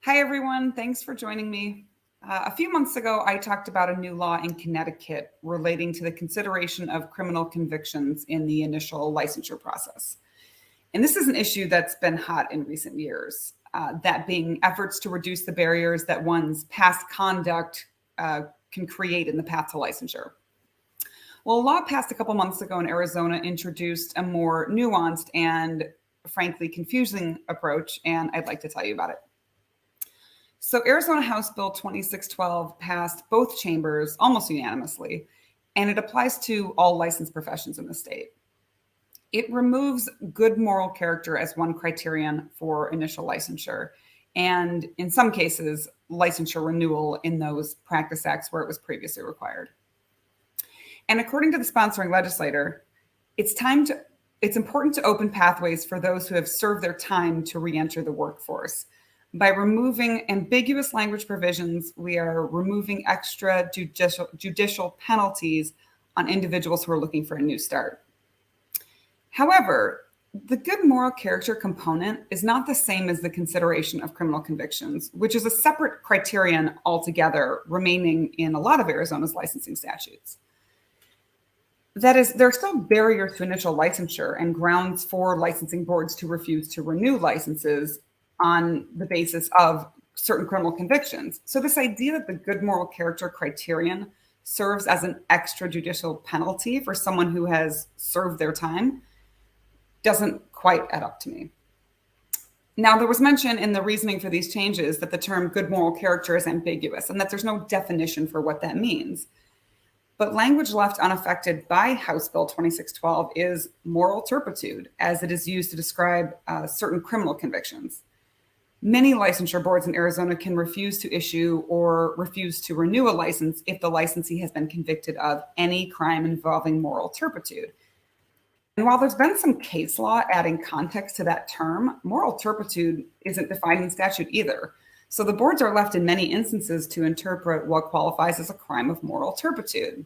Hi, everyone. Thanks for joining me. A few months ago, I talked about a new law in Connecticut relating to the consideration of criminal convictions in the initial licensure process. And this is an issue that's been hot in recent years, that being efforts to reduce the barriers that one's past conduct can create in the path to licensure. Well, a law passed a couple months ago in Arizona introduced a more nuanced and frankly confusing approach, and I'd like to tell you about it. So, Arizona House Bill 2612 passed both chambers almost unanimously, and it applies to all licensed professions in the state. It removes good moral character as one criterion for initial licensure, and in some cases, licensure renewal in those practice acts where it was previously required. And according to the sponsoring legislator, it's important to open pathways for those who have served their time to re-enter the workforce. By removing ambiguous language provisions, we are removing extrajudicial penalties on individuals who are looking for a new start. However, the good moral character component is not the same as the consideration of criminal convictions, which is a separate criterion altogether, remaining in a lot of Arizona's licensing statutes. That is, there are still barriers to initial licensure and grounds for licensing boards to refuse to renew licenses on the basis of certain criminal convictions. So this idea that the good moral character criterion serves as an extrajudicial penalty for someone who has served their time doesn't quite add up to me. Now, there was mention in the reasoning for these changes that the term good moral character is ambiguous and that there's no definition for what that means. But language left unaffected by House Bill 2612 is moral turpitude, as it is used to describe certain criminal convictions. Many licensure boards in Arizona can refuse to issue or refuse to renew a license if the licensee has been convicted of any crime involving moral turpitude. And while there's been some case law adding context to that term, moral turpitude isn't defined in statute either. So the boards are left in many instances to interpret what qualifies as a crime of moral turpitude.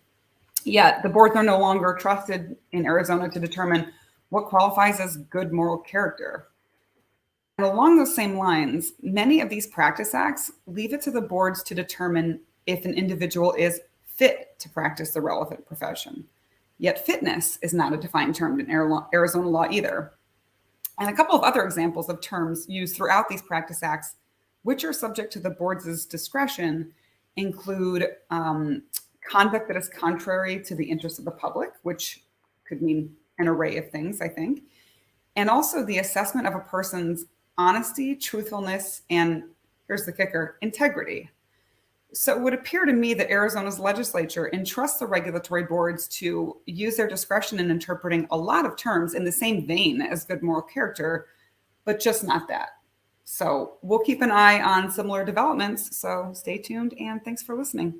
Yet the boards are no longer trusted in Arizona to determine what qualifies as good moral character. And along those same lines, many of these practice acts leave it to the boards to determine if an individual is fit to practice the relevant profession. Yet fitness is not a defined term in Arizona law either. And a couple of other examples of terms used throughout these practice acts, which are subject to the board's discretion, include conduct that is contrary to the interests of the public, which could mean an array of things, I think, and also the assessment of a person's honesty, truthfulness, and here's the kicker, integrity. So it would appear to me that Arizona's legislature entrusts the regulatory boards to use their discretion in interpreting a lot of terms in the same vein as good moral character, but just not that. So we'll keep an eye on similar developments. So stay tuned and thanks for listening.